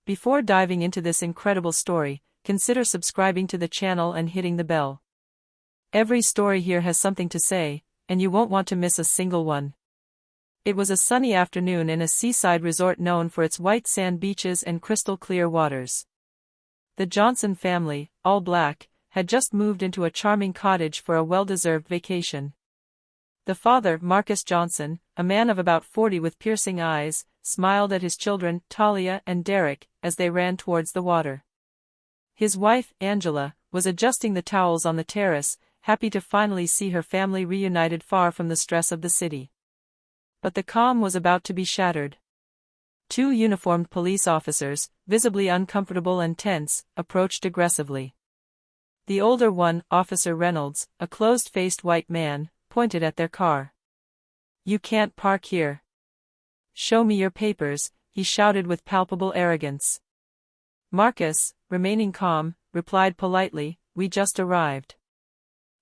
Before diving into this incredible story, consider subscribing to the channel and hitting the bell. Every story here has something to say, and you won't want to miss a single one. It was a sunny afternoon in a seaside resort known for its white sand beaches and crystal clear waters. The Johnson family, all black, had just moved into a charming cottage for a well-deserved vacation. The father, Marcus Johnson, a man of about 40 with piercing eyes, smiled at his children, Talia and Derek, as they ran towards the water. His wife, Angela, was adjusting the towels on the terrace, happy to finally see her family reunited far from the stress of the city. But the calm was about to be shattered. Two uniformed police officers, visibly uncomfortable and tense, approached aggressively. The older one, Officer Reynolds, a closed-faced white man, pointed at their car. "You can't park here. Show me your papers," he shouted with palpable arrogance. Marcus, remaining calm, replied politely, "We just arrived.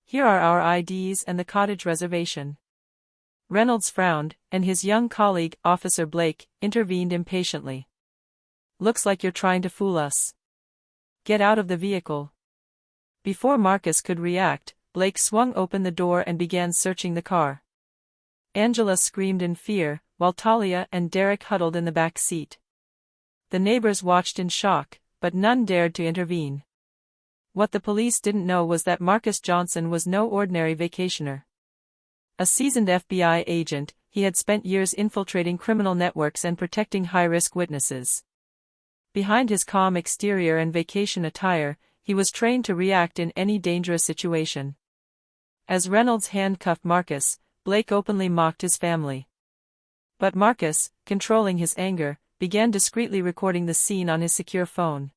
Here are our IDs and the cottage reservation." Reynolds frowned, and his young colleague, Officer Blake, intervened impatiently. "Looks like you're trying to fool us. Get out of the vehicle." Before Marcus could react, Blake swung open the door and began searching the car. Angela screamed in fear, while Talia and Derek huddled in the back seat. The neighbors watched in shock, but none dared to intervene. What the police didn't know was that Marcus Johnson was no ordinary vacationer. A seasoned FBI agent, he had spent years infiltrating criminal networks and protecting high-risk witnesses. Behind his calm exterior and vacation attire, he was trained to react in any dangerous situation. As Reynolds handcuffed Marcus, Blake openly mocked his family. But Marcus, controlling his anger, began discreetly recording the scene on his secure phone.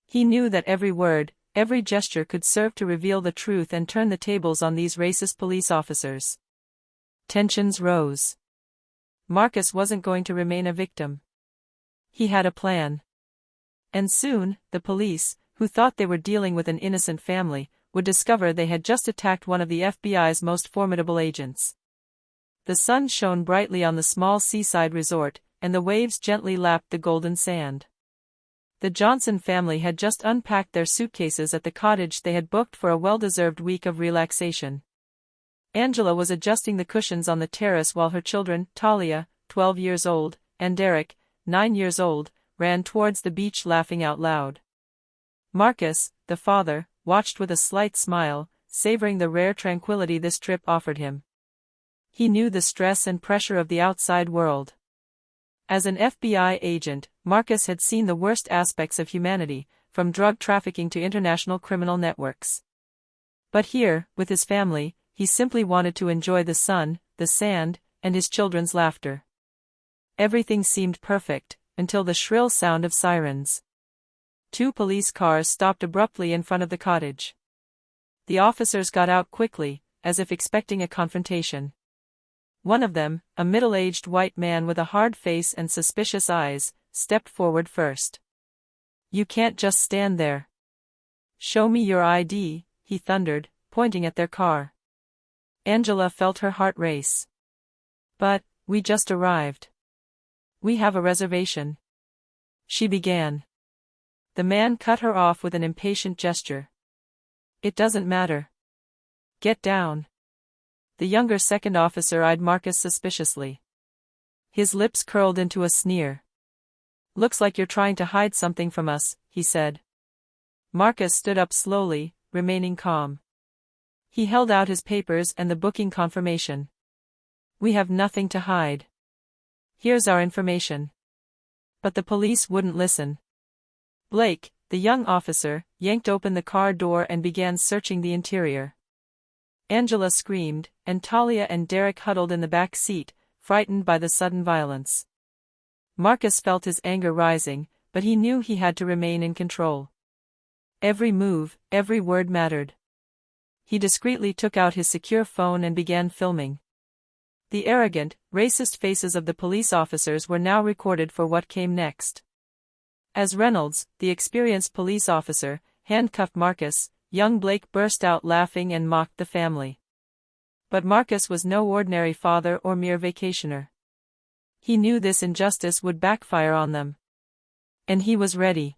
He knew that every word, every gesture could serve to reveal the truth and turn the tables on these racist police officers. Tensions rose. Marcus wasn't going to remain a victim. He had a plan. And soon, the police, who thought they were dealing with an innocent family, would discover they had just attacked one of the FBI's most formidable agents. The sun shone brightly on the small seaside resort, and the waves gently lapped the golden sand. The Johnson family had just unpacked their suitcases at the cottage they had booked for a well-deserved week of relaxation. Angela was adjusting the cushions on the terrace while her children, Talia, 12 years old, and Derek, 9 years old, ran towards the beach laughing out loud. Marcus, the father, watched with a slight smile, savoring the rare tranquility this trip offered him. He knew the stress and pressure of the outside world. As an FBI agent, Marcus had seen the worst aspects of humanity, from drug trafficking to international criminal networks. But here, with his family, he simply wanted to enjoy the sun, the sand, and his children's laughter. Everything seemed perfect, until the shrill sound of sirens. Two police cars stopped abruptly in front of the cottage. The officers got out quickly, as if expecting a confrontation. One of them, a middle-aged white man with a hard face and suspicious eyes, stepped forward first. "You can't just stand there. Show me your ID," he thundered, pointing at their car. Angela felt her heart race. "But, we just arrived. We have a reservation," she began. The man cut her off with an impatient gesture. "It doesn't matter. Get down." The younger second officer eyed Marcus suspiciously. His lips curled into a sneer. "Looks like you're trying to hide something from us," he said. Marcus stood up slowly, remaining calm. He held out his papers and the booking confirmation. "We have nothing to hide. Here's our information." But the police wouldn't listen. Blake, the young officer, yanked open the car door and began searching the interior. Angela screamed, and Talia and Derek huddled in the back seat, frightened by the sudden violence. Marcus felt his anger rising, but he knew he had to remain in control. Every move, every word mattered. He discreetly took out his secure phone and began filming. The arrogant, racist faces of the police officers were now recorded for what came next. As Reynolds, the experienced police officer, handcuffed Marcus, young Blake burst out laughing and mocked the family. But Marcus was no ordinary father or mere vacationer. He knew this injustice would backfire on them. And he was ready.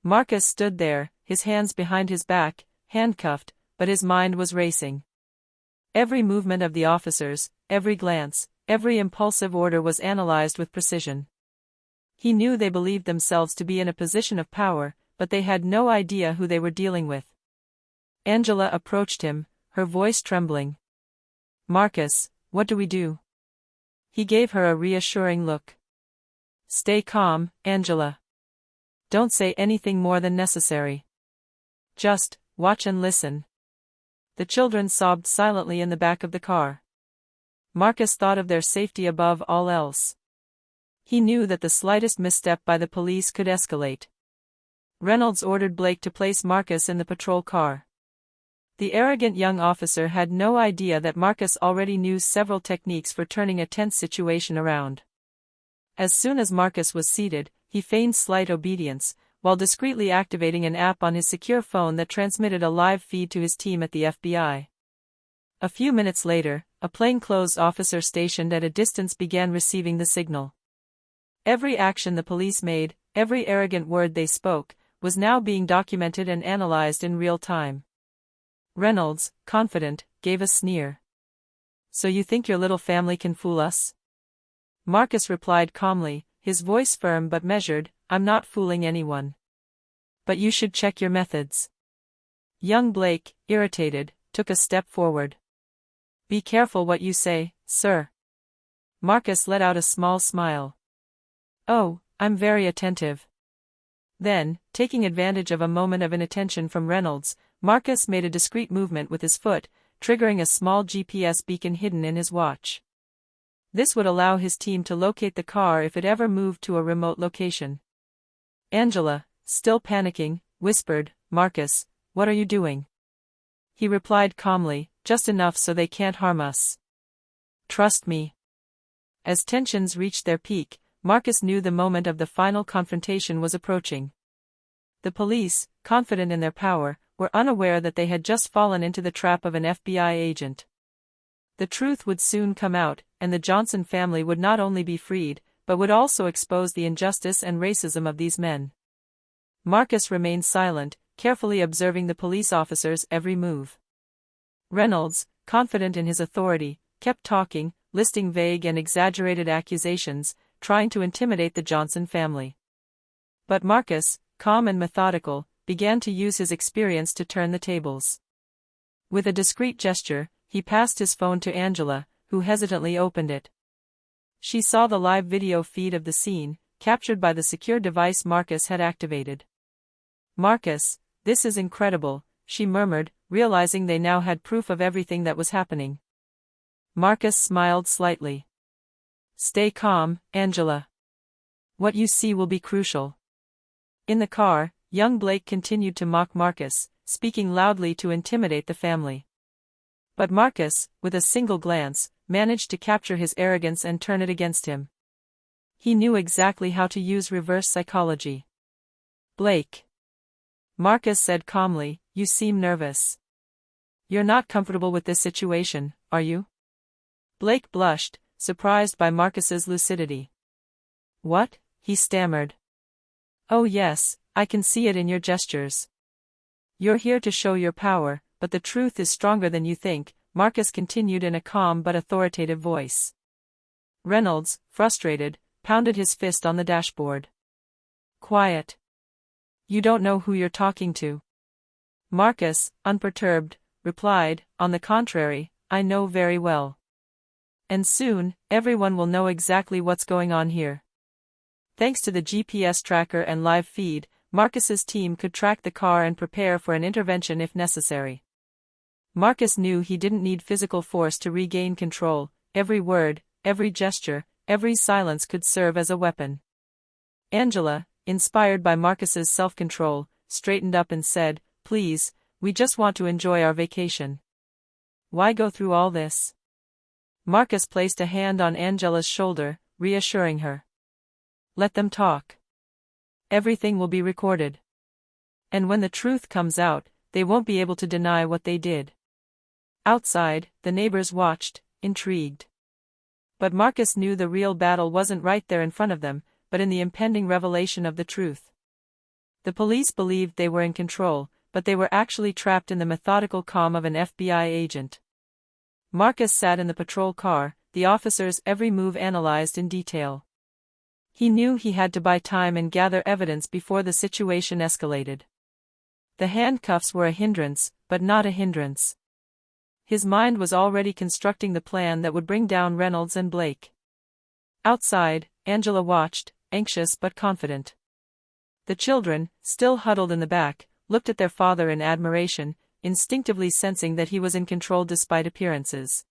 Marcus stood there, his hands behind his back, handcuffed, but his mind was racing. Every movement of the officers, every glance, every impulsive order was analyzed with precision. He knew they believed themselves to be in a position of power, but they had no idea who they were dealing with. Angela approached him, her voice trembling. "Marcus, what do we do?" He gave her a reassuring look. "Stay calm, Angela. Don't say anything more than necessary. Just watch and listen." The children sobbed silently in the back of the car. Marcus thought of their safety above all else. He knew that the slightest misstep by the police could escalate. Reynolds ordered Blake to place Marcus in the patrol car. The arrogant young officer had no idea that Marcus already knew several techniques for turning a tense situation around. As soon as Marcus was seated, he feigned slight obedience, while discreetly activating an app on his secure phone that transmitted a live feed to his team at the FBI. A few minutes later, a plainclothes officer stationed at a distance began receiving the signal. Every action the police made, every arrogant word they spoke, was now being documented and analyzed in real time. Reynolds, confident, gave a sneer. "So you think your little family can fool us?" Marcus replied calmly, his voice firm but measured, "I'm not fooling anyone. But you should check your methods." Young Blake, irritated, took a step forward. "Be careful what you say, sir." Marcus let out a small smile. "Oh, I'm very attentive." Then, taking advantage of a moment of inattention from Reynolds, Marcus made a discreet movement with his foot, triggering a small GPS beacon hidden in his watch. This would allow his team to locate the car if it ever moved to a remote location. Angela, still panicking, whispered, "Marcus, what are you doing?" He replied calmly, "Just enough so they can't harm us. Trust me." As tensions reached their peak, Marcus knew the moment of the final confrontation was approaching. The police, confident in their power, were unaware that they had just fallen into the trap of an FBI agent. The truth would soon come out, and the Johnson family would not only be freed, but would also expose the injustice and racism of these men. Marcus remained silent, carefully observing the police officers' every move. Reynolds, confident in his authority, kept talking, listing vague and exaggerated accusations, trying to intimidate the Johnson family. But Marcus, calm and methodical, began to use his experience to turn the tables. With a discreet gesture, he passed his phone to Angela, who hesitantly opened it. She saw the live video feed of the scene, captured by the secure device Marcus had activated. "Marcus, this is incredible," she murmured, realizing they now had proof of everything that was happening. Marcus smiled slightly. "Stay calm, Angela. What you see will be crucial." In the car, young Blake continued to mock Marcus, speaking loudly to intimidate the family. But Marcus, with a single glance, managed to capture his arrogance and turn it against him. He knew exactly how to use reverse psychology. "Blake," Marcus said calmly, "you seem nervous. You're not comfortable with this situation, are you?" Blake blushed, surprised by Marcus's lucidity. "What?" he stammered. "Oh yes, I can see it in your gestures. You're here to show your power, but the truth is stronger than you think," Marcus continued in a calm but authoritative voice. Reynolds, frustrated, pounded his fist on the dashboard. "Quiet. You don't know who you're talking to." Marcus, unperturbed, replied, "On the contrary, I know very well. And soon, everyone will know exactly what's going on here." Thanks to the GPS tracker and live feed, Marcus's team could track the car and prepare for an intervention if necessary. Marcus knew he didn't need physical force to regain control. Every word, every gesture, every silence could serve as a weapon. Angela, inspired by Marcus's self-control, straightened up and said, "Please, we just want to enjoy our vacation. Why go through all this?" Marcus placed a hand on Angela's shoulder, reassuring her. "Let them talk. Everything will be recorded. And when the truth comes out, they won't be able to deny what they did." Outside, the neighbors watched, intrigued. But Marcus knew the real battle wasn't right there in front of them. but in the impending revelation of the truth. The police believed they were in control, but they were actually trapped in the methodical calm of an FBI agent. Marcus sat in the patrol car, the officer's every move analyzed in detail. He knew he had to buy time and gather evidence before the situation escalated. The handcuffs were a hindrance, but not a hindrance. His mind was already constructing the plan that would bring down Reynolds and Blake. Outside, Angela watched, anxious but confident. The children, still huddled in the back, looked at their father in admiration, instinctively sensing that he was in control despite appearances.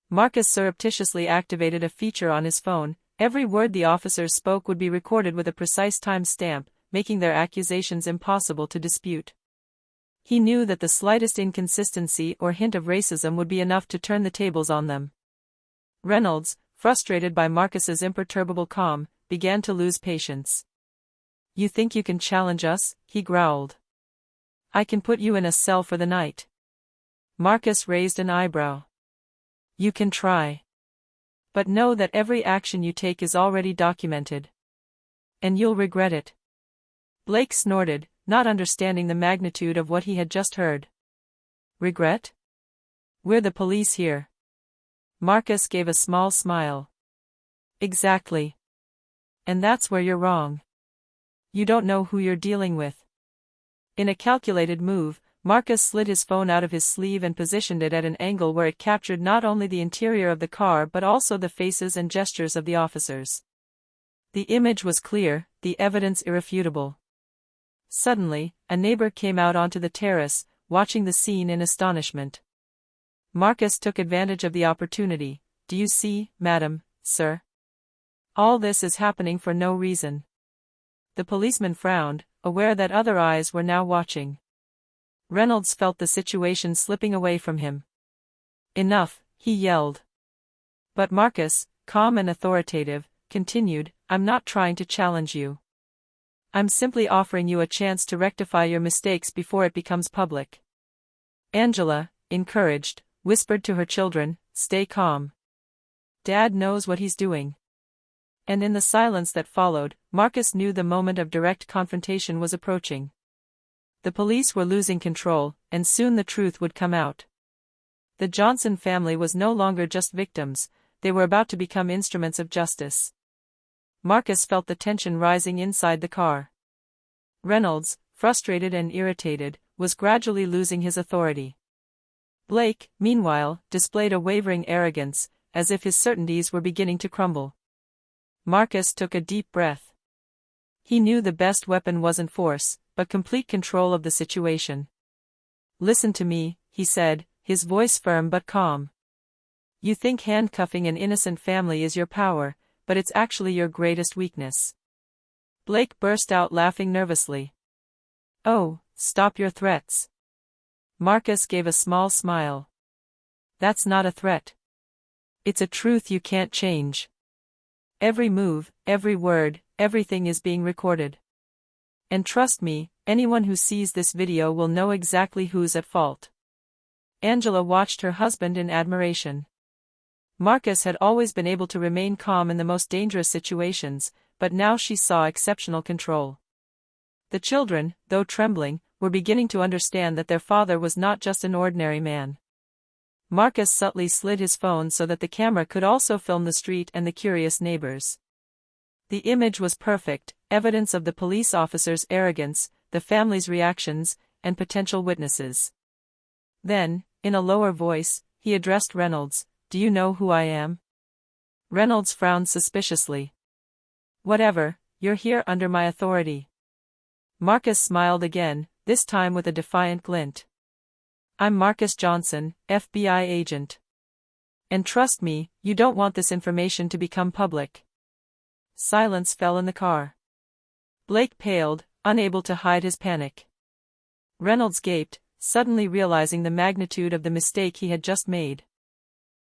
Marcus surreptitiously activated a feature on his phone. Every word the officers spoke would be recorded with a precise time stamp, making their accusations impossible to dispute. He knew that the slightest inconsistency or hint of racism would be enough to turn the tables on them. Reynolds, frustrated by Marcus's imperturbable calm, began to lose patience. "You think you can challenge us?" he growled. "I can put you in a cell for the night." Marcus raised an eyebrow. "You can try. But know that every action you take is already documented. And you'll regret it." Blake snorted, not understanding the magnitude of what he had just heard. "Regret? We're the police here." Marcus gave a small smile. "Exactly. And that's where you're wrong. You don't know who you're dealing with." In a calculated move, Marcus slid his phone out of his sleeve and positioned it at an angle where it captured not only the interior of the car but also the faces and gestures of the officers. The image was clear, the evidence irrefutable. Suddenly, a neighbor came out onto the terrace, watching the scene in astonishment. Marcus took advantage of the opportunity. "Do you see, madam, sir? All this is happening for no reason." The policeman frowned, aware that other eyes were now watching. Reynolds felt the situation slipping away from him. "Enough," he yelled. But Marcus, calm and authoritative, continued, "I'm not trying to challenge you. I'm simply offering you a chance to rectify your mistakes before it becomes public." Angela, encouraged, whispered to her children, "Stay calm. Dad knows what he's doing." And in the silence that followed, Marcus knew the moment of direct confrontation was approaching. The police were losing control, and soon the truth would come out. The Johnson family was no longer just victims, they were about to become instruments of justice. Marcus felt the tension rising inside the car. Reynolds, frustrated and irritated, was gradually losing his authority. Blake, meanwhile, displayed a wavering arrogance, as if his certainties were beginning to crumble. Marcus took a deep breath. He knew the best weapon wasn't force, but complete control of the situation. "Listen to me," he said, his voice firm but calm. "You think handcuffing an innocent family is your power, but it's actually your greatest weakness." Blake burst out laughing nervously. "Oh, stop your threats." Marcus gave a small smile. "That's not a threat. It's a truth you can't change. Every move, every word, everything is being recorded. And trust me, anyone who sees this video will know exactly who's at fault." Angela watched her husband in admiration. Marcus had always been able to remain calm in the most dangerous situations, but now she saw exceptional control. The children, though trembling, were beginning to understand that their father was not just an ordinary man. Marcus subtly slid his phone so that the camera could also film the street and the curious neighbors. The image was perfect, evidence of the police officer's arrogance, the family's reactions, and potential witnesses. Then, in a lower voice, he addressed Reynolds, "Do you know who I am?" Reynolds frowned suspiciously. "Whatever, you're here under my authority." Marcus smiled again, this time with a defiant glint. "I'm Marcus Johnson, FBI agent. And trust me, you don't want this information to become public." Silence fell in the car. Blake paled, unable to hide his panic. Reynolds gaped, suddenly realizing the magnitude of the mistake he had just made.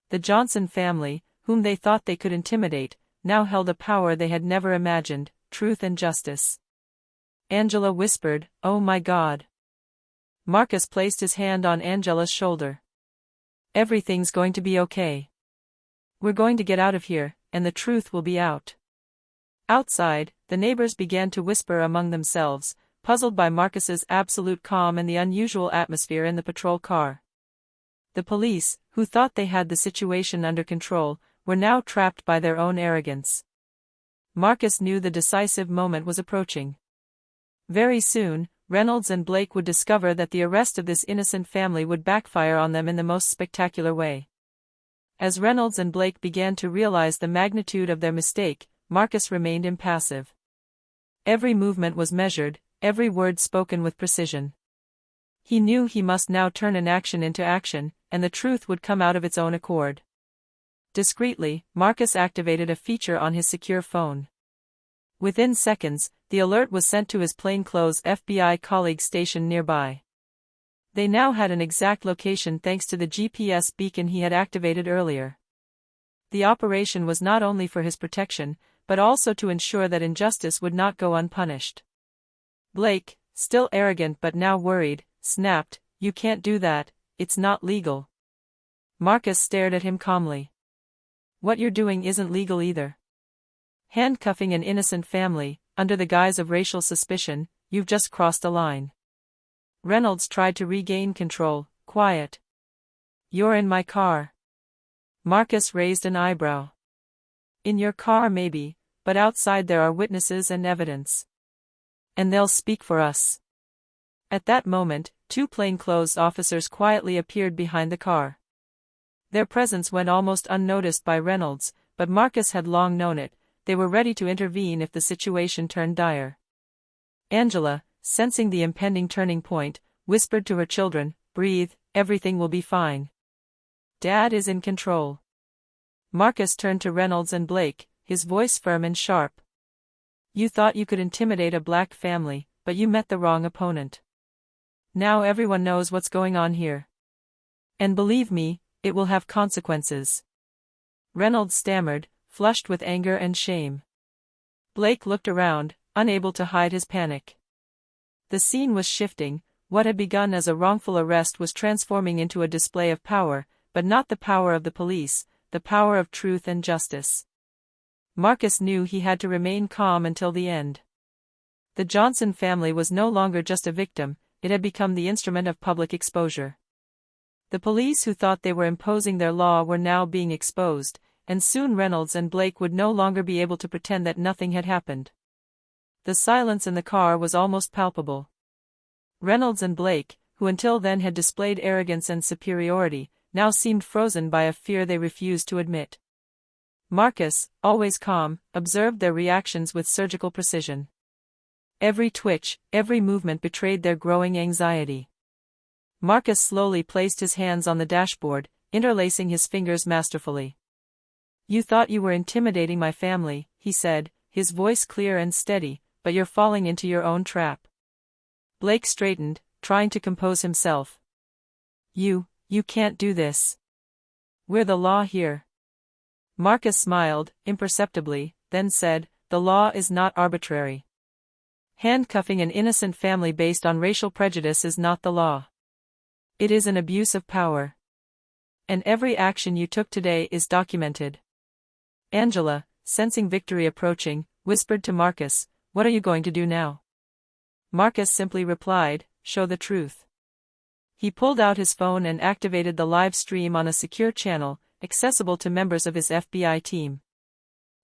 The Johnson family, whom they thought they could intimidate, now held a power they had never imagined, truth and justice. Angela whispered, "Oh my God." Marcus placed his hand on Angela's shoulder. "Everything's going to be okay. We're going to get out of here, and the truth will be out." Outside, the neighbors began to whisper among themselves, puzzled by Marcus's absolute calm and the unusual atmosphere in the patrol car. The police, who thought they had the situation under control, were now trapped by their own arrogance. Marcus knew the decisive moment was approaching. Very soon, Reynolds and Blake would discover that the arrest of this innocent family would backfire on them in the most spectacular way. As Reynolds and Blake began to realize the magnitude of their mistake, Marcus remained impassive. Every movement was measured, every word spoken with precision. He knew he must now turn inaction into action, and the truth would come out of its own accord. Discreetly, Marcus activated a feature on his secure phone. Within seconds, the alert was sent to his plainclothes FBI colleague stationed nearby. They now had an exact location thanks to the GPS beacon he had activated earlier. The operation was not only for his protection, but also to ensure that injustice would not go unpunished. Blake, still arrogant but now worried, snapped, "You can't do that, it's not legal." Marcus stared at him calmly. "What you're doing isn't legal either. Handcuffing an innocent family, under the guise of racial suspicion, you've just crossed a line." Reynolds tried to regain control. "Quiet. You're in my car." Marcus raised an eyebrow. "In your car maybe, but outside there are witnesses and evidence. And they'll speak for us." At that moment, two plainclothes officers quietly appeared behind the car. Their presence went almost unnoticed by Reynolds, but Marcus had long known it. They were ready to intervene if the situation turned dire. Angela, sensing the impending turning point, whispered to her children, "Breathe, everything will be fine. Dad is in control." Marcus turned to Reynolds and Blake, his voice firm and sharp. "You thought you could intimidate a black family, but you met the wrong opponent. Now everyone knows what's going on here. And believe me, it will have consequences." Reynolds stammered, flushed with anger and shame. Blake looked around, unable to hide his panic. The scene was shifting. What had begun as a wrongful arrest was transforming into a display of power, but not the power of the police, the power of truth and justice. Marcus knew he had to remain calm until the end. The Johnson family was no longer just a victim, it had become the instrument of public exposure. The police who thought they were imposing their law were now being exposed, and soon Reynolds and Blake would no longer be able to pretend that nothing had happened. The silence in the car was almost palpable. Reynolds and Blake, who until then had displayed arrogance and superiority, now seemed frozen by a fear they refused to admit. Marcus, always calm, observed their reactions with surgical precision. Every twitch, every movement betrayed their growing anxiety. Marcus slowly placed his hands on the dashboard, interlacing his fingers masterfully. "You thought you were intimidating my family," he said, his voice clear and steady, "but you're falling into your own trap." Blake straightened, trying to compose himself. You can't do this. We're the law here." Marcus smiled, imperceptibly, then said, "The law is not arbitrary. Handcuffing an innocent family based on racial prejudice is not the law. It is an abuse of power. And every action you took today is documented." Angela, sensing victory approaching, whispered to Marcus, "What are you going to do now?" Marcus simply replied, "Show the truth." He pulled out his phone and activated the live stream on a secure channel, accessible to members of his FBI team.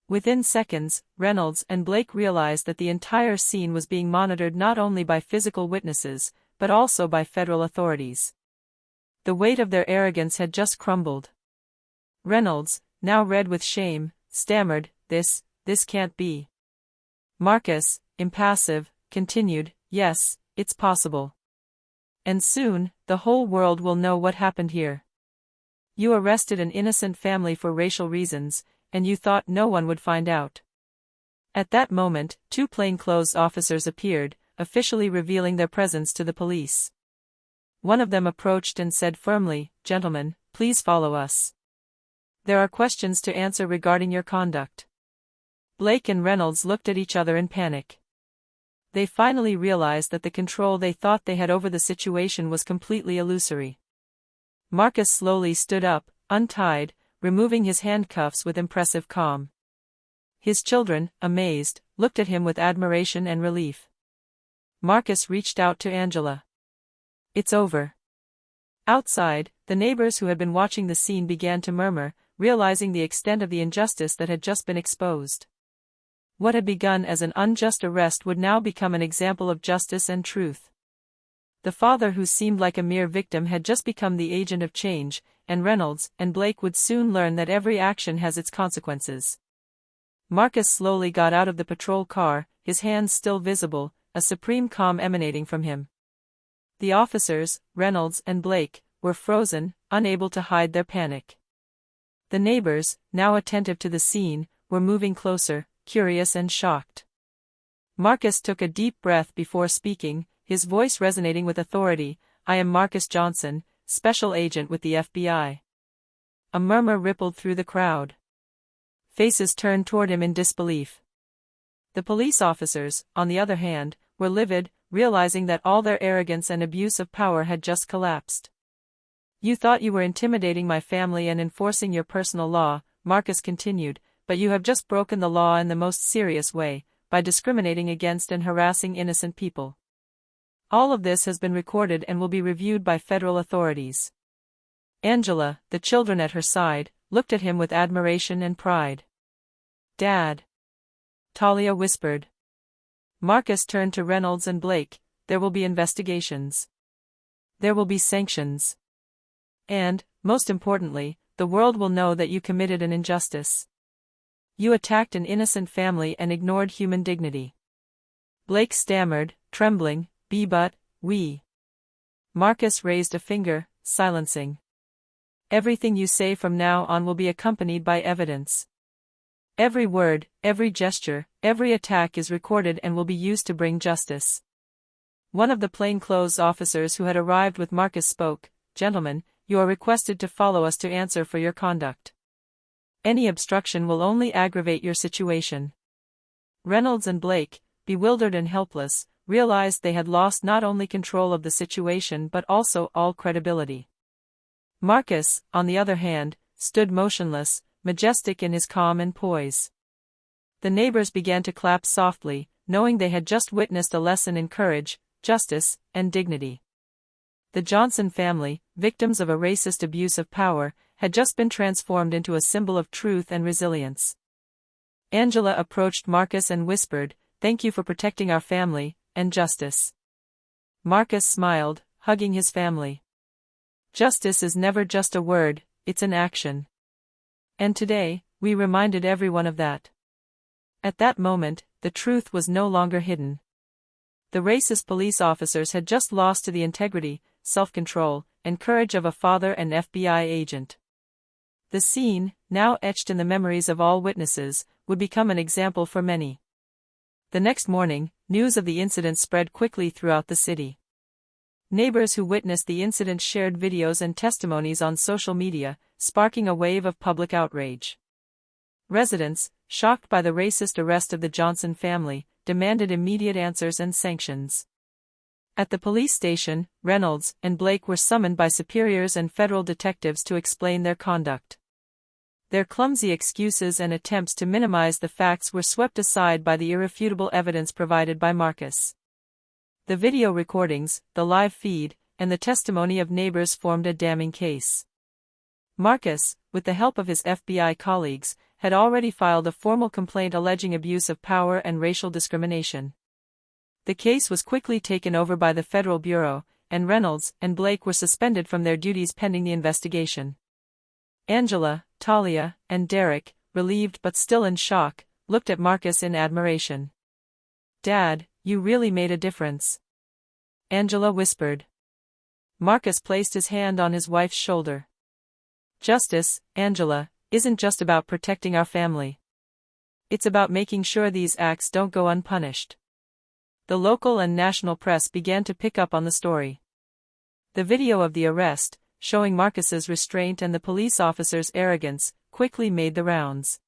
Within seconds, Reynolds and Blake realized that the entire scene was being monitored not only by physical witnesses, but also by federal authorities. The weight of their arrogance had just crumbled. Reynolds, now red with shame, stammered, This can't be." Marcus, impassive, continued, "Yes, it's possible. And soon, the whole world will know what happened here. You arrested an innocent family for racial reasons, and you thought no one would find out." At that moment, two plainclothes officers appeared, officially revealing their presence to the police. One of them approached and said firmly, "Gentlemen, please follow us. There are questions to answer regarding your conduct." Blake and Reynolds looked at each other in panic. They finally realized that the control they thought they had over the situation was completely illusory. Marcus slowly stood up, untied, removing his handcuffs with impressive calm. His children, amazed, looked at him with admiration and relief. Marcus reached out to Angela. "It's over." Outside, the neighbors who had been watching the scene began to murmur, realizing the extent of the injustice that had just been exposed. What had begun as an unjust arrest would now become an example of justice and truth. The father who seemed like a mere victim had just become the agent of change, and Reynolds and Blake would soon learn that every action has its consequences. Marcus slowly got out of the patrol car, his hands still visible, a supreme calm emanating from him. The officers, Reynolds and Blake, were frozen, unable to hide their panic. The neighbors, now attentive to the scene, were moving closer, curious and shocked. Marcus took a deep breath before speaking, his voice resonating with authority. "I am Marcus Johnson, special agent with the FBI." A murmur rippled through the crowd. Faces turned toward him in disbelief. The police officers, on the other hand, were livid, realizing that all their arrogance and abuse of power had just collapsed. "You thought you were intimidating my family and enforcing your personal law," Marcus continued, "but you have just broken the law in the most serious way, by discriminating against and harassing innocent people. All of this has been recorded and will be reviewed by federal authorities." Angela, the children at her side, looked at him with admiration and pride. "Dad," Talia whispered. Marcus turned to Reynolds and Blake. "There will be investigations. There will be sanctions. And, most importantly, the world will know that you committed an injustice. You attacked an innocent family and ignored human dignity." Blake stammered, trembling, "But, we..." Marcus raised a finger, silencing. "Everything you say from now on will be accompanied by evidence. Every word, every gesture, every attack is recorded and will be used to bring justice." One of the plainclothes officers who had arrived with Marcus spoke. "Gentlemen, you are requested to follow us to answer for your conduct. Any obstruction will only aggravate your situation." Reynolds and Blake, bewildered and helpless, realized they had lost not only control of the situation but also all credibility. Marcus, on the other hand, stood motionless, majestic in his calm and poise. The neighbors began to clap softly, knowing they had just witnessed a lesson in courage, justice, and dignity. The Johnson family, victims of a racist abuse of power, had just been transformed into a symbol of truth and resilience. Angela approached Marcus and whispered, "Thank you for protecting our family, and justice." Marcus smiled, hugging his family. "Justice is never just a word, it's an action. And today, we reminded everyone of that." At that moment, the truth was no longer hidden. The racist police officers had just lost to the integrity, self-control, and courage of a father and FBI agent. The scene, now etched in the memories of all witnesses, would become an example for many. The next morning, news of the incident spread quickly throughout the city. Neighbors who witnessed the incident shared videos and testimonies on social media, sparking a wave of public outrage. Residents, shocked by the racist arrest of the Johnson family, demanded immediate answers and sanctions. At the police station, Reynolds and Blake were summoned by superiors and federal detectives to explain their conduct. Their clumsy excuses and attempts to minimize the facts were swept aside by the irrefutable evidence provided by Marcus. The video recordings, the live feed, and the testimony of neighbors formed a damning case. Marcus, with the help of his FBI colleagues, had already filed a formal complaint alleging abuse of power and racial discrimination. The case was quickly taken over by the Federal Bureau, and Reynolds and Blake were suspended from their duties pending the investigation. Angela, Talia, and Derek, relieved but still in shock, looked at Marcus in admiration. "Dad, you really made a difference," Angela whispered. Marcus placed his hand on his wife's shoulder. "Justice, Angela, isn't just about protecting our family. It's about making sure these acts don't go unpunished." The local and national press began to pick up on the story. The video of the arrest, showing Marcus's restraint and the police officer's arrogance, quickly made the rounds.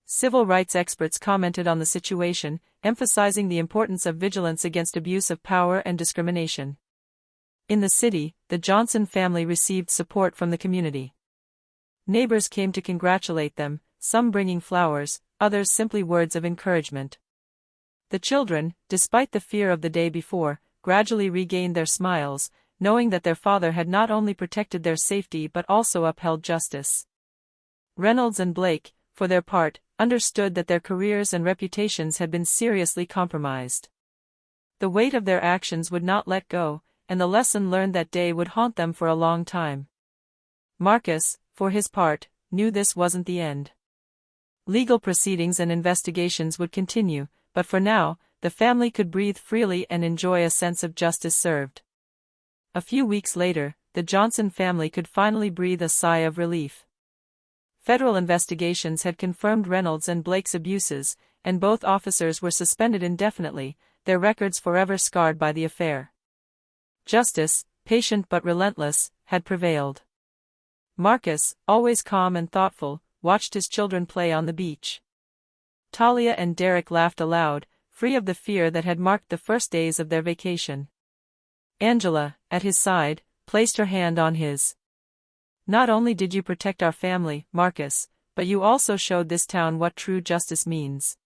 Civil rights experts commented on the situation, emphasizing the importance of vigilance against abuse of power and discrimination. In the city, the Johnson family received support from the community. Neighbors came to congratulate them, some bringing flowers, others simply words of encouragement. The children, despite the fear of the day before, gradually regained their smiles, knowing that their father had not only protected their safety but also upheld justice. Reynolds and Blake, for their part, understood that their careers and reputations had been seriously compromised. The weight of their actions would not let go, and the lesson learned that day would haunt them for a long time. Marcus, for his part, knew this wasn't the end. Legal proceedings and investigations would continue, but for now, the family could breathe freely and enjoy a sense of justice served. A few weeks later, the Johnson family could finally breathe a sigh of relief. Federal investigations had confirmed Reynolds and Blake's abuses, and both officers were suspended indefinitely, their records forever scarred by the affair. Justice, patient but relentless, had prevailed. Marcus, always calm and thoughtful, watched his children play on the beach. Talia and Derek laughed aloud, free of the fear that had marked the first days of their vacation. Angela, at his side, placed her hand on his. "Not only did you protect our family, Marcus, but you also showed this town what true justice means."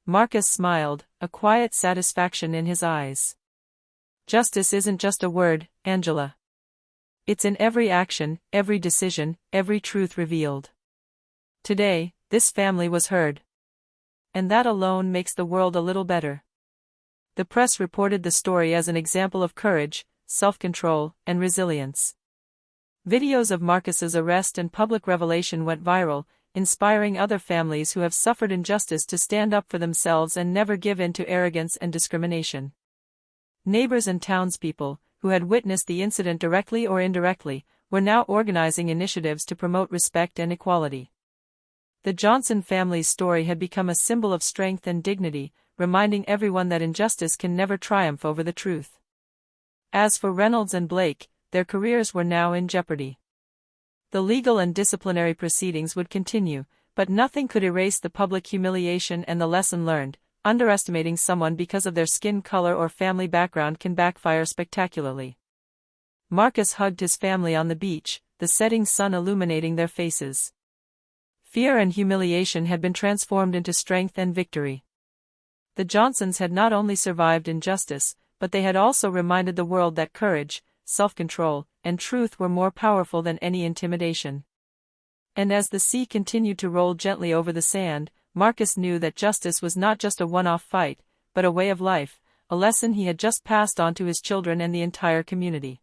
Marcus smiled, a quiet satisfaction in his eyes. "Justice isn't just a word, Angela. It's in every action, every decision, every truth revealed. Today, this family was heard. And that alone makes the world a little better." The press reported the story as an example of courage, self-control, and resilience. Videos of Marcus's arrest and public revelation went viral, inspiring other families who have suffered injustice to stand up for themselves and never give in to arrogance and discrimination. Neighbors and townspeople, who had witnessed the incident directly or indirectly, were now organizing initiatives to promote respect and equality. The Johnson family's story had become a symbol of strength and dignity, reminding everyone that injustice can never triumph over the truth. As for Reynolds and Blake, their careers were now in jeopardy. The legal and disciplinary proceedings would continue, but nothing could erase the public humiliation and the lesson learned: underestimating someone because of their skin color or family background can backfire spectacularly. Marcus hugged his family on the beach, the setting sun illuminating their faces. Fear and humiliation had been transformed into strength and victory. The Johnsons had not only survived injustice, but they had also reminded the world that courage, self-control, and truth were more powerful than any intimidation. And as the sea continued to roll gently over the sand, Marcus knew that justice was not just a one-off fight, but a way of life, a lesson he had just passed on to his children and the entire community.